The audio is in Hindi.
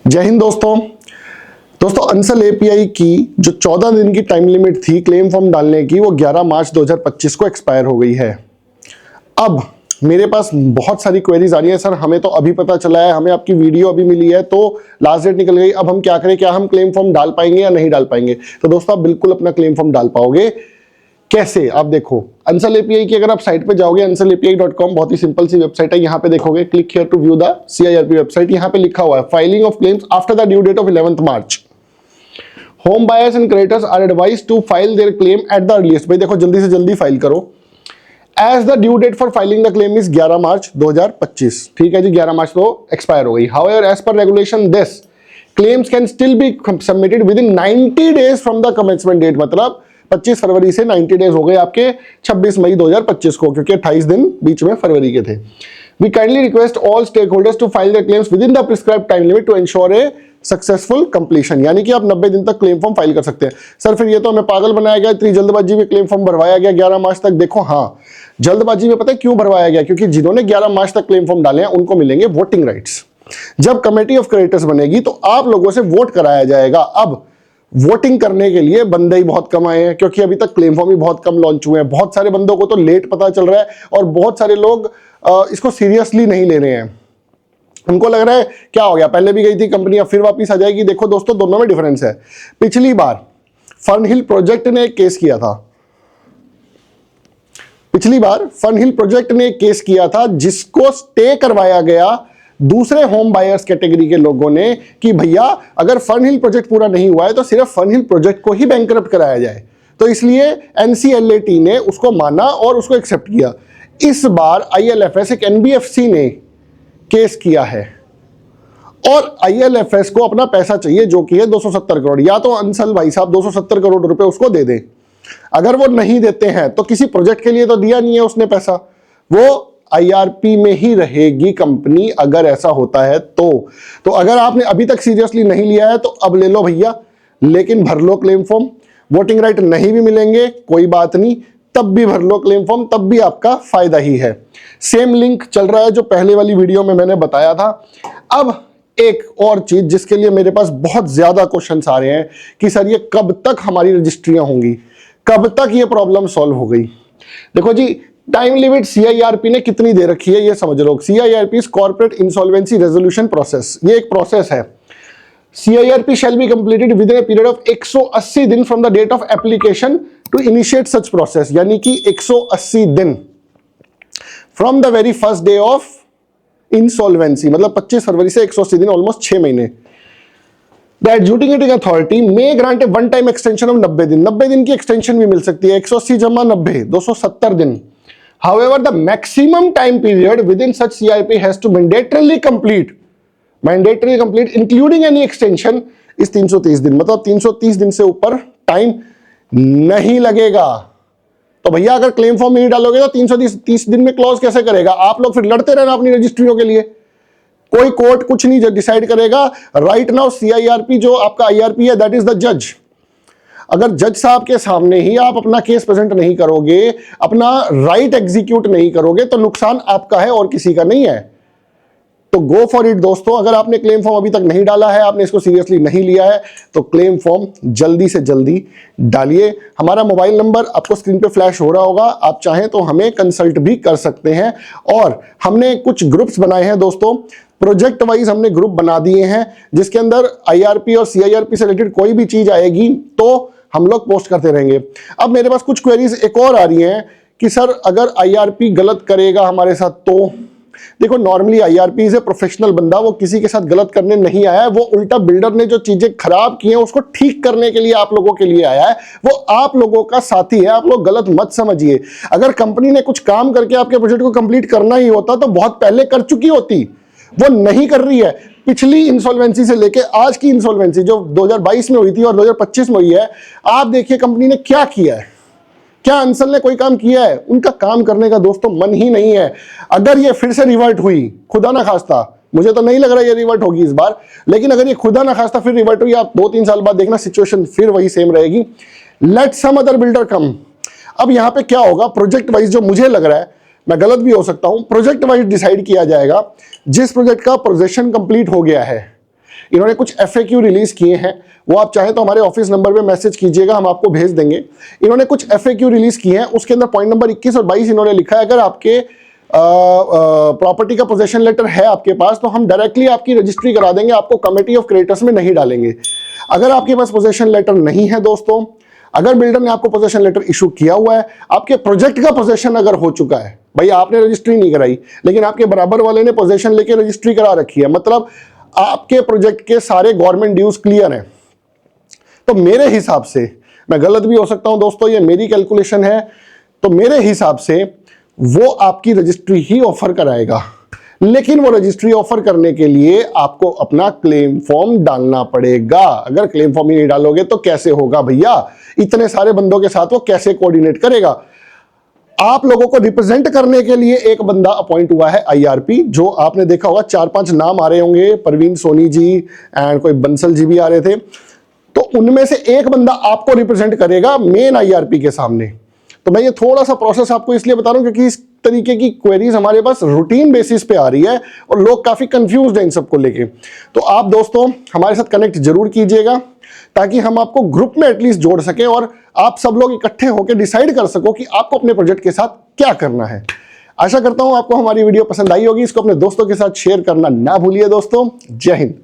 जय हिंद दोस्तों। अंसल एपीआई की जो 14 दिन की टाइम लिमिट थी क्लेम फॉर्म डालने की, वो 11 मार्च 2025 को एक्सपायर हो गई है। अब मेरे पास बहुत सारी क्वेरीज आ रही है, सर हमें तो अभी पता चला है, हमें आपकी वीडियो अभी मिली है, तो लास्ट डेट निकल गई, अब हम क्या करें, क्या हम क्लेम फॉर्म डाल पाएंगे या नहीं डाल पाएंगे। तो दोस्तों आप बिल्कुल अपना क्लेम फॉर्म डाल पाओगे। कैसे, आप देखो अंसल एपीआई की अगर आप साइट पे जाओगे, ansalapi.com, बहुत ही सिंपल सी वेबसाइट है। यहां पे देखोगे click here to view the CIRP website. यहां पे लिखा हुआ है filing of claims after the due date of 11th March. Home buyers and creditors are advised to file their claim at the earliest. भाई देखो जल्दी से जल्दी फाइल करो। As the due date for filing the claim is 11 March 2025। ठीक है जी, 11 मार्च तो एक्सपायर हो गई। However as per regulation this claims can still be submitted within 90 days from the commencement date. मतलब 25 फरवरी से 90 डेज हो गए आपके 26 मई 2025 को, क्योंकि 28 दिन बीच में फरवरी के थे। We kindly request all stakeholders to file their claims within the prescribed time limit to ensure a successful completion. यानी कि आप 90 दिन तक क्लेम फॉर्म फाइल कर सकते हैं। सर फिर ये तो हमें पागल बनाया गया, इतनी जल्दबाजी में क्लेम फॉर्म भरवाया गया 11 मार्च तक। देखो हाँ, जल्दबाजी में पता है क्यों भरवाया गया, क्योंकि जिन्होंने 11 मार्च तक क्लेम फॉर्म डाले हैं उनको मिलेंगे वोटिंग राइट्स। जब कमेटी ऑफ क्रेडिटर्स बनेगी तो आप लोगों से वोट कराया जाएगा। अब वोटिंग करने के लिए बंदे ही बहुत कम आए हैं, क्योंकि अभी तक क्लेम फॉर्म ही बहुत कम लॉन्च हुए हैं। बहुत सारे बंदों को तो लेट पता चल रहा है और बहुत सारे लोग इसको सीरियसली नहीं ले रहे हैं। उनको लग रहा है क्या हो गया, पहले भी गई थी कंपनी अब फिर वापस आ जाएगी। देखो दोस्तों, दोनों में डिफरेंस है। पिछली बार फनहिल प्रोजेक्ट ने एक केस किया था। पिछली बार फनहिल प्रोजेक्ट ने एक केस किया था जिसको स्टे करवाया गया दूसरे होम बायर्स कैटेगरी के लोगों ने कि भैया अगर फनहिल प्रोजेक्ट पूरा नहीं हुआ है तो सिर्फ फनहिल प्रोजेक्ट को ही बैंकरप्ट कराया जाए। तो इसलिए NCLAT ने उसको माना और उसको एक्सेप्ट किया। इस बार ILFS एक NBFC ने केस किया है और ILFS को अपना पैसा चाहिए, जो कि है 270 करोड़। या तो अंसल भाई साहब 270 करोड़ रुपए उसको दे दें। अगर वो नहीं देते हैं तो किसी प्रोजेक्ट के लिए तो दिया नहीं है उसने पैसा, वो IRP में ही रहेगी कंपनी अगर ऐसा होता है तो अगर आपने अभी तक सीरियसली नहीं लिया है तो अब ले लो भैया, लेकिन भर लो क्लेम फॉर्म। वोटिंग राइट नहीं भी मिलेंगे कोई बात नहीं, तब भी भर लो क्लेम फॉर्म, तब भी आपका फायदा ही है। सेम लिंक चल रहा है जो पहले वाली वीडियो में मैंने बताया था। अब एक और चीज जिसके लिए मेरे पास बहुत ज्यादा क्वेश्चंस आ रहे हैं कि सर ये कब तक हमारी रजिस्ट्रियां होंगी, कब तक ये प्रॉब्लम सॉल्व हो गई। देखो जी, टाइम लिमिट CIRP ने कितनी दे रखी है ये समझ लो। CIRP is corporate insolvency resolution process. ये एक प्रोसेस है। CIRP shall be completed within a period of 180 दिन from the date of application to initiate such process। यानी कि 180 दिन from the very first day of insolvency, मतलब 25 फरवरी से 180 दिन, ऑलमोस्ट 6 महीने। The adjudicating authority may grant a one time extension of 90 दिन। 90 दिन की एक्सटेंशन भी मिल सकती है। 180 जमा 90, 270 दिन। However, the maximum time period within such CIRP has to mandatorily complete, including any extension, is 330 दिन। मतलब 330 दिन से ऊपर टाइम नहीं लगेगा। तो भैया अगर क्लेम फॉर्म नहीं डालोगे तो 330 दिन में क्लोज कैसे करेगा? आप लोग फिर लड़ते रहना अपनी रजिस्ट्रियों के लिए। कोई कोर्ट कुछ नहीं डिसाइड करेगा। राइट नाउ CIRP जो आपका IRP है, दैट इज द जज। अगर जज साहब के सामने ही आप अपना केस प्रेजेंट नहीं करोगे, अपना राइट एग्जीक्यूट नहीं करोगे, तो नुकसान आपका है और किसी का नहीं है। तो गो फॉर इट दोस्तों। अगर आपने क्लेम फॉर्म अभी तक नहीं डाला है, आपने इसको सीरियसली नहीं लिया है, तो क्लेम फॉर्म जल्दी से जल्दी डालिए। हमारा मोबाइल नंबर आपको स्क्रीन पे फ्लैश हो रहा होगा, आप चाहें तो हमें कंसल्ट भी कर सकते हैं। और हमने कुछ ग्रुप्स बनाए हैं दोस्तों, प्रोजेक्ट वाइज हमने ग्रुप बना दिए हैं, जिसके अंदर IRP और CIRP से रिलेटेड कोई भी चीज आएगी तो हम लोग पोस्ट करते रहेंगे। अब मेरे पास कुछ क्वेरीज एक और आ रही हैं कि सर अगर IRP गलत करेगा हमारे साथ तो। देखो normally IRP is a professional बंदा, वो किसी के साथ गलत करने नहीं आया है। वो उल्टा बिल्डर ने जो चीजें खराब की हैं उसको ठीक करने के लिए आप लोगों के लिए आया है। वो आप लोगों का साथी है, आप लोग गलत मत समझिए। अगर कंपनी ने कुछ काम करके आपके प्रोजेक्ट को कंप्लीट करना ही होता तो बहुत पहले कर चुकी होती, वो नहीं कर रही है। पिछली इंसॉल्वेंसी से लेके आज की इंसॉल्वेंसी जो 2022 में हुई थी और 2025 में हुई है, आप देखिए कंपनी ने क्या किया है। क्या अंसल ने कोई काम किया है? उनका काम करने का दोस्तों मन ही नहीं है। अगर ये फिर से रिवर्ट हुई, खुदा ना खास्ता, मुझे तो नहीं लग रहा ये रिवर्ट होगी इस बार, लेकिन अगर ये खुदा ना खास्ता फिर रिवर्ट हुई, आप 2-3 साल बाद देखना सिचुएशन फिर वही सेम रहेगी। लेट सम अदर बिल्डर कम। अब यहां पे क्या होगा, प्रोजेक्ट वाइज जो मुझे लग रहा है, मैं गलत भी हो सकता हूं, प्रोजेक्ट वाइज डिसाइड किया जाएगा। जिस प्रोजेक्ट का पोजेशन कंप्लीट हो गया है, इन्होंने कुछ FAQ रिलीज किए हैं, वो आप चाहे तो हमारे ऑफिस नंबर पे मैसेज कीजिएगा, हम आपको भेज देंगे। इन्होंने कुछ FAQ रिलीज किए हैं, उसके अंदर पॉइंट नंबर 21 और 22 इन्होंने लिखा है, अगर आपके प्रॉपर्टी का पोजेशन लेटर है आपके पास तो हम डायरेक्टली आपकी रजिस्ट्री करा देंगे, आपको कमेटी ऑफ क्रेडिटर्स में नहीं डालेंगे। अगर आपके पास पोजेशन लेटर नहीं है दोस्तों, अगर बिल्डर ने आपको पोजेशन लेटर इशू किया हुआ है, आपके प्रोजेक्ट का पोजेशन अगर हो चुका है, भाई आपने रजिस्ट्री नहीं कराई लेकिन आपके बराबर वाले ने पोजेशन लेके रजिस्ट्री करा रखी है, मतलब आपके प्रोजेक्ट के सारे गवर्नमेंट ड्यूज क्लियर हैं, तो मेरे हिसाब से, मैं गलत भी हो सकता हूं दोस्तों, ये मेरी कैलकुलेशन है, तो मेरे हिसाब से वो आपकी रजिस्ट्री ही ऑफर कराएगा। लेकिन वो रजिस्ट्री ऑफर करने के लिए आपको अपना क्लेम फॉर्म डालना पड़ेगा। अगर क्लेम फॉर्म ही नहीं डालोगे तो कैसे होगा भैया, इतने सारे बंदों के साथ वो कैसे कोऑर्डिनेट करेगा। आप लोगों को रिप्रेजेंट करने के लिए एक बंदा अपॉइंट हुआ है IRP, जो आपने देखा होगा 4-5 नाम आ रहे होंगे, परवीन सोनी जी एंड कोई बंसल जी भी आ रहे थे, तो उनमें से एक बंदा आपको रिप्रेजेंट करेगा मेन IRP के सामने। तो मैं ये थोड़ा सा प्रोसेस आपको इसलिए बता रहा हूं क्योंकि इस तरीके की क्वेरीज हमारे पास रूटीन बेसिस पे आ रही है और लोग काफी कंफ्यूज्ड हैं इन सबको लेके। तो आप दोस्तों हमारे साथ कनेक्ट जरूर कीजिएगा ताकि हम आपको ग्रुप में एटलीस्ट जोड़ सकें और आप सब लोग इकट्ठे होकर डिसाइड कर सको कि आपको अपने प्रोजेक्ट के साथ क्या करना है। आशा करता हूं आपको हमारी वीडियो पसंद आई होगी, इसको अपने दोस्तों के साथ शेयर करना ना भूलिए दोस्तों। जय हिंद।